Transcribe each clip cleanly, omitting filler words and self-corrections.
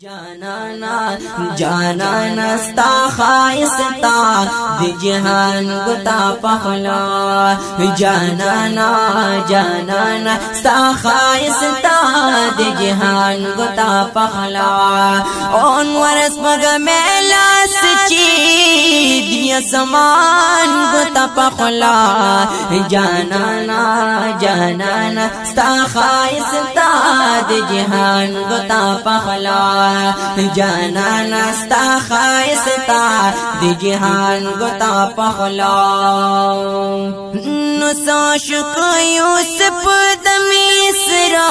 جانانا جانانا ستا خائستا دی جہان گتا پخلا جانانا جانانا ستا خائستا دی جہان گتا پخلا اون ورس مگا میلا سچی دی سمان گتا پخلا جانانا جانانا ستا خائستا دی جہان گتا پخلا جانانا ستا خائستا دی جہان گتا پخلا نسا شک یوسف دمیسرا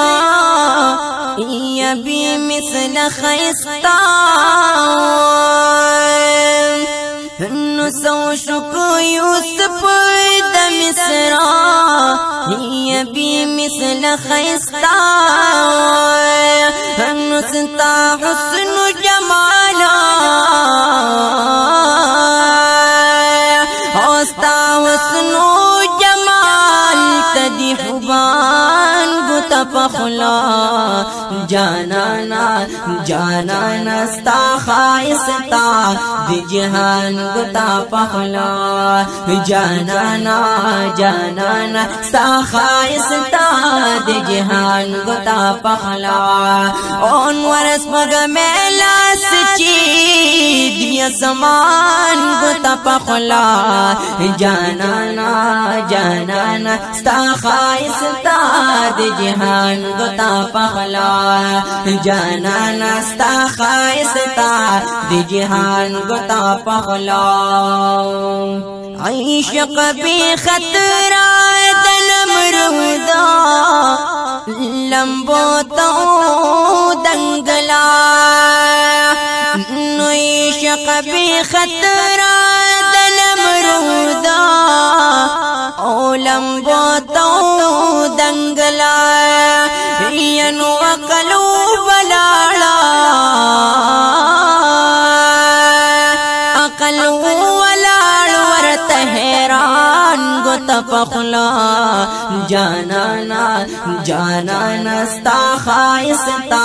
یا بی مثل خائستا نسا شک یوسف دمیسرا یا بی مثل خائستا نستا حسن جمالا استا حسن جمال تدی حبان گتا پخلا جانانا جانانا ستا خائستا دی جہان گتا پخلا جانانا جانانا ستا خائستا دی جہان گتا پخلا اون ورس مگا میلا سچی دی سمان گتا پخلا جانانا جانانا ستا خائستا دی جہان گتا پخلا جانانا ستا خائستا دی جہان گتا پخلا عشق بی خطرہ دلم رہدا لمبو تو دنگلا عشق بی خطرہ دلم رہدا او لمبو تو دنگلا ینو اقلو بلالا اقلو حیران گتا پخلا جانانا جانانا ستا خائستا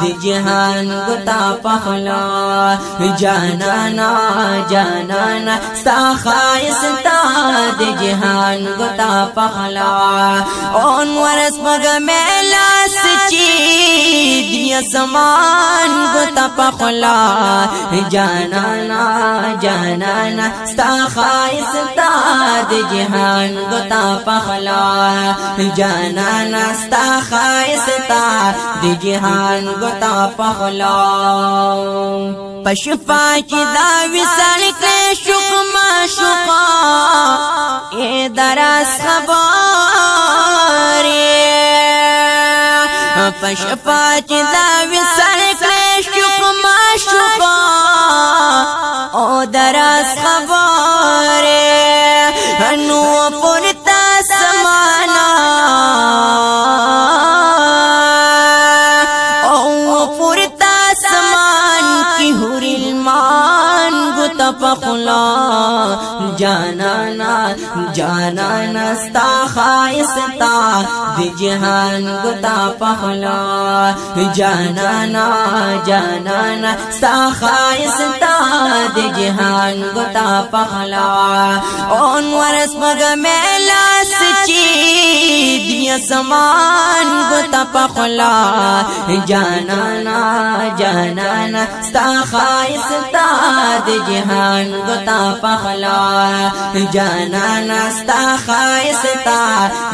دی جہان گتا پخلا جانانا جانانا ستا خائستا دی جہان گتا پخلا اون ورس مگا میلا سچی دی سمان گتا پخلا جانانا جانانا ستا خائستا دی جہان گتا پخلا جانانا ستا خائستا دی جہان گتا پخلا پشپا چی دا وصال کے شقما شقا اے دراس خباری پشپا چی دا وصال کے شقما شقا او دراس خباری انو پورتا سمانا او پورتا سمان کی حور المان گتا پخلا جانانا جانانا ستا خائستا دی جہان گتا پخلا جانانا جانانا ستا خائستا دی جہان گتا پخلا اون ورس مگا میلا سچی دی سمان گتا پخلا جانانا جانانا ستا خائستا دی جہان گتا پخلا جانانا ستا خائستا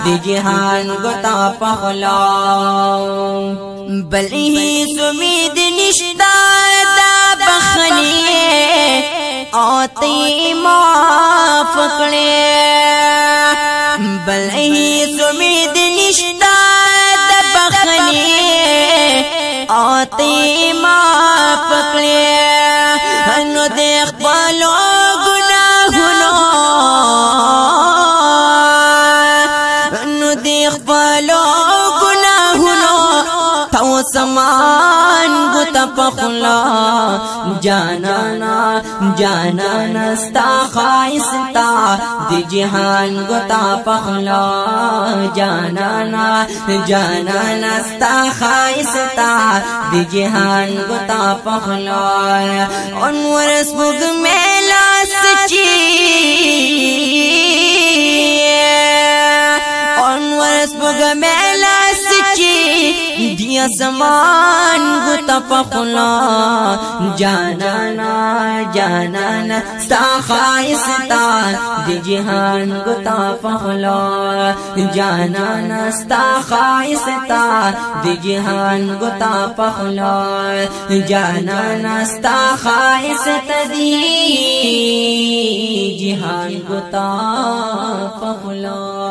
دی جہان گتا پخلا بلی سمید نشتا دا بخنیے آتی معاف کرے بلی سمید نشتا دا بخنیے آتی معاف کرے انو دیکھ بالو گناہنو انو دیکھ بالو گناہنو تو سمان گتا پخلا جانانا جانانا ستا خائستا دی جہان گتا پخلا جانانا جانانا ستا خائستا دی جہان گتا پخلا انور سبگ میلا سچی انور سبگ میلا سچی دیا زمان گتا پخلا جانانا جانانا ستا خائستا دی جہان گتا پخلا جانانا ستا خائستا دی جہان گتا پخلا جانانا ستا خائستا دی جہان گتا پخلا